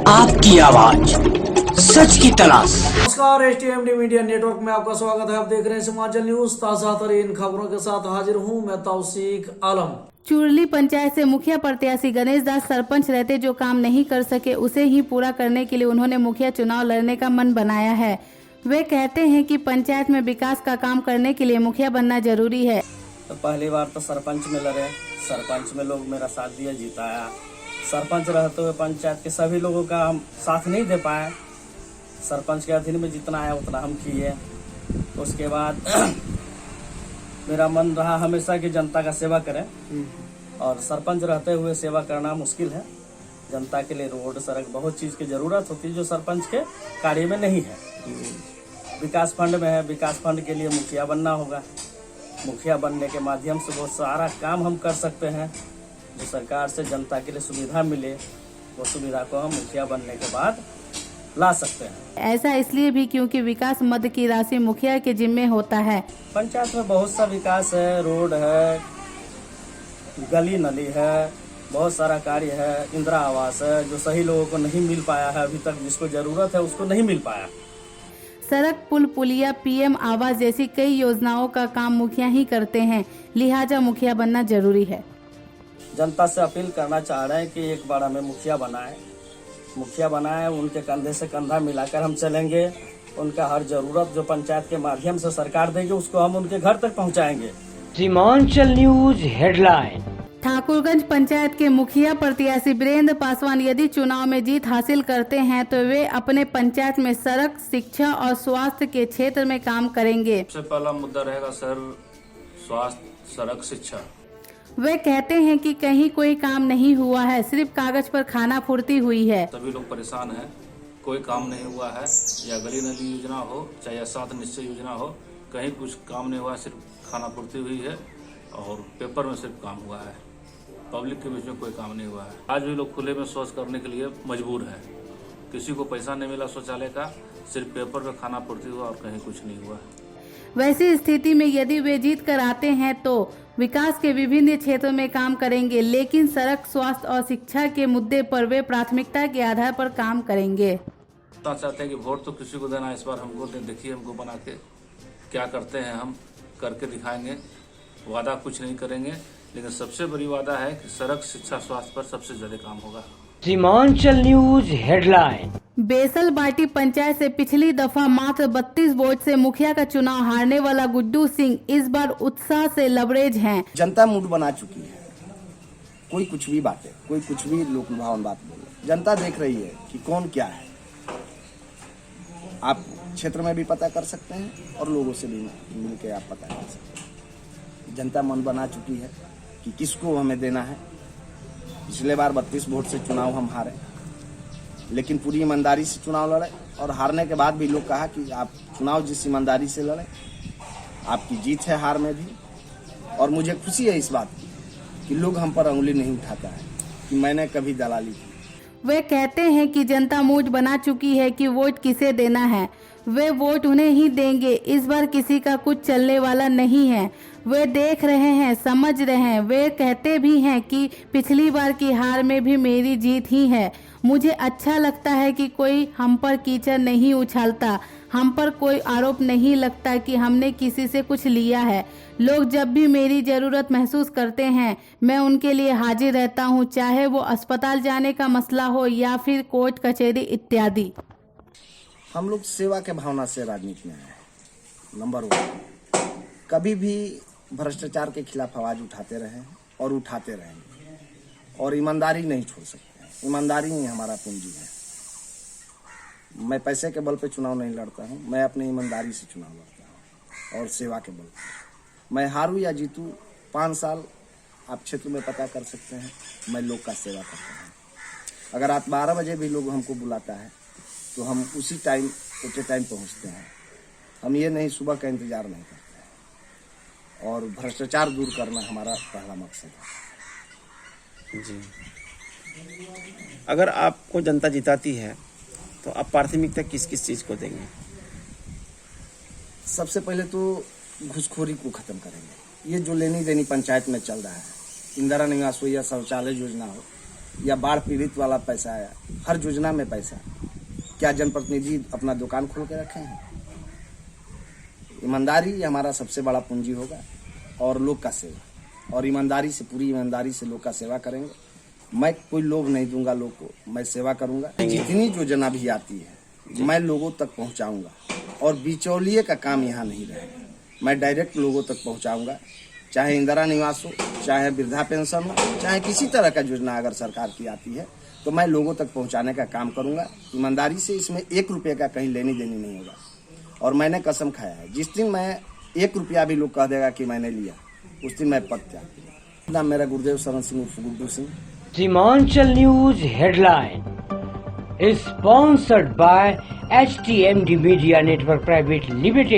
आपकी आवाज, सच की तलाश। नमस्कार, एसटीएमडी मीडिया नेटवर्क में आपका स्वागत है। आप देख रहे हैं हिमाचल न्यूज। ताजा तरीन खबरों के साथ हाजिर हूं मैं तौसीक आलम। चुरली पंचायत से मुखिया प्रत्याशी गणेश दास सरपंच रहते जो काम नहीं कर सके उसे ही पूरा करने के लिए उन्होंने मुखिया चुनाव लड़ने का मन बनाया है। वे कहते हैं कि पंचायत में विकास का काम करने के लिए मुखिया बनना जरूरी है। तो पहली बार तो सरपंच में लड़े, सरपंच में लोग मेरा साथ दिया, जिताया। सरपंच रहते हुए पंचायत के सभी लोगों का हम साथ नहीं दे पाए। सरपंच के अधीन में जितना आया उतना हम किए। उसके बाद मेरा मन रहा हमेशा कि जनता का सेवा करें, और सरपंच रहते हुए सेवा करना मुश्किल है। जनता के लिए रोड सड़क बहुत चीज़ की ज़रूरत होती है जो सरपंच के कार्य में नहीं है। विकास फंड में है, विकास फंड के लिए मुखिया बनना होगा। मुखिया बनने के माध्यम से बहुत सारा काम हम कर सकते हैं जो सरकार से जनता के लिए सुविधा मिले, वो सुविधा को हम मुखिया बनने के बाद ला सकते हैं। ऐसा इसलिए भी क्योंकि विकास मद की राशि मुखिया के जिम्मे होता है। पंचायत में बहुत सा विकास है, रोड है, गली नली है, बहुत सारा कार्य है, इंदिरा आवास है जो सही लोगों को नहीं मिल पाया है अभी तक, जिसको जरूरत है उसको नहीं मिल पाया। सड़क, पुल, पुलिया, पीएम आवास जैसी कई योजनाओं का काम मुखिया ही करते हैं, लिहाजा मुखिया बनना जरूरी है। जनता से अपील करना चाह रहे हैं कि एक बार हमें मुखिया बनाए, उनके कंधे से कंधा मिलाकर हम चलेंगे। उनका हर जरूरत जो पंचायत के माध्यम से सरकार देगी उसको हम उनके घर तक पहुंचाएंगे। Himachal news headline. ठाकुरगंज पंचायत के मुखिया प्रत्याशी वीरेंद्र पासवान यदि चुनाव में जीत हासिल करते हैं तो वे अपने पंचायत में सड़क, शिक्षा और स्वास्थ्य के क्षेत्र में काम करेंगे। सबसे पहला मुद्दा रहेगा सर स्वास्थ्य, सड़क, शिक्षा। वे कहते हैं कि कहीं कोई काम नहीं हुआ है, सिर्फ कागज पर खाना फुर्ती हुई है। सभी लोग परेशान हैं, कोई काम नहीं हुआ है, या गली नली योजना हो चाहे सात निश्चय योजना हो, कहीं कुछ काम नहीं हुआ, सिर्फ खाना फुर्ती हुई है और पेपर में सिर्फ काम हुआ है। पब्लिक के बीच में कोई काम नहीं हुआ है। आज भी लोग खुले में शौच करने के लिए मजबूर है। किसी को पैसा नहीं मिला शौचालय का, सिर्फ पेपर में खाना फुर्ती हुआ और कहीं कुछ नहीं हुआ। वैसी स्थिति में यदि वे जीत कर आते हैं तो विकास के विभिन्न क्षेत्रों में काम करेंगे, लेकिन सड़क, स्वास्थ्य और शिक्षा के मुद्दे पर वे प्राथमिकता के आधार पर काम करेंगे। चाहते हैं कि वोट तो किसी को देना, इस बार हमको देखिए, हमको बना के क्या करते हैं, हम करके दिखाएंगे। वादा कुछ नहीं करेंगे, लेकिन सबसे बड़ी वादा है कि सड़क, शिक्षा, स्वास्थ्य पर सबसे ज्यादा काम होगा। Himachal news headline. बेसल बाटी पंचायत से पिछली दफा मात्र 32 वोट से मुखिया का चुनाव हारने वाला गुड्डू सिंह इस बार उत्साह से लबरेज हैं। जनता मूड बना चुकी है। कोई कुछ भी बातें, कोई कुछ भी लोक लुभावन बात बोले, जनता देख रही है कि कौन क्या है। आप क्षेत्र में भी पता कर सकते हैं और लोगों से भी मिलकर आप पता कर सकते हैं। जनता मन बना चुकी है कि किसको हमें देना है। पिछले बार 32 वोट से चुनाव हम हारे, लेकिन पूरी ईमानदारी से चुनाव लड़े, और हारने के बाद भी लोग कहा कि आप चुनाव जिस ईमानदारी से लड़े, आपकी जीत है हार में भी। और मुझे खुशी है इस बात की कि लोग हम पर उंगली नहीं उठाता है कि मैंने कभी दलाली की। वे कहते हैं कि जनता मूड बना चुकी है कि वोट किसे देना है, वे वोट उन्हें ही देंगे। इस बार किसी का कुछ चलने वाला नहीं है। वे देख रहे हैं, समझ रहे हैं। वे कहते भी हैं कि पिछली बार की हार में भी मेरी जीत ही है। मुझे अच्छा लगता है कि कोई हम पर कीचड़ नहीं उछालता, हम पर कोई आरोप नहीं लगता कि हमने किसी से कुछ लिया है। लोग जब भी मेरी जरूरत महसूस करते हैं मैं उनके लिए हाजिर रहता हूं, चाहे वो अस्पताल जाने का मसला हो या फिर कोर्ट कचहरी इत्यादि। हम लोग सेवा के भावना से राजनीति में आए हैं। नंबर 1, कभी भी भ्रष्टाचार के खिलाफ आवाज उठाते रहे और उठाते रहेंगे, और ईमानदारी नहीं छोड़ सकते। ईमानदारी ही हमारा पूंजी है। मैं पैसे के बल पे चुनाव नहीं लड़ता हूँ, मैं अपनी ईमानदारी से चुनाव लड़ता हूँ और सेवा के बल पे। मैं हारूं या जीतूं, 5 साल आप क्षेत्र में पता कर सकते हैं, मैं लोग का सेवा करता हूँ। अगर रात 12 बजे भी लोग हमको बुलाता है तो हम उसी टाइम पहुँचते हैं। हम ये नहीं सुबह का इंतजार नहीं करते हैं, और भ्रष्टाचार दूर करना हमारा पहला मकसद है। जी, अगर आपको जनता जिताती है तो आप प्राथमिकता किस किस चीज को देंगे? सबसे पहले तो घुसखोरी को खत्म करेंगे। ये जो लेनी देनी पंचायत में चल रहा है, इंदिरा निवास हो या शौचालय योजना हो, या बाढ़ पीड़ित वाला पैसा आया, हर योजना में पैसा। क्या जनप्रतिनिधि अपना दुकान खोल के रखे हैं? ईमानदारी हमारा सबसे बड़ा पूंजी होगा और लोग का सेवा, और ईमानदारी से, पूरी ईमानदारी से लोग का सेवा करेंगे। मैं कोई लोभ नहीं दूंगा लोग को, मैं सेवा करूंगा। जितनी योजना भी आती है मैं लोगों तक पहुंचाऊंगा, और बिचौलिए का काम यहाँ नहीं रहेगा। मैं डायरेक्ट लोगों तक पहुंचाऊंगा, चाहे इंदिरा निवास हो, चाहे वृद्धा पेंशन हो, चाहे किसी तरह का योजना अगर सरकार की आती है तो मैं लोगों तक पहुंचाने का काम करूंगा ईमानदारी से। इसमें 1 रुपये का कहीं लेनी देनी नहीं होगा। और मैंने कसम खाया है, जिस दिन मैं 1 रुपया भी लोग कह देगा कि मैंने लिया, उस दिन मैं पद त्याग। नाम मेरा गुरुदेव शरण सिंह उर्फ Guddu Singh. Seemanchal news headline is sponsored by HTMD Media Network Private Limited.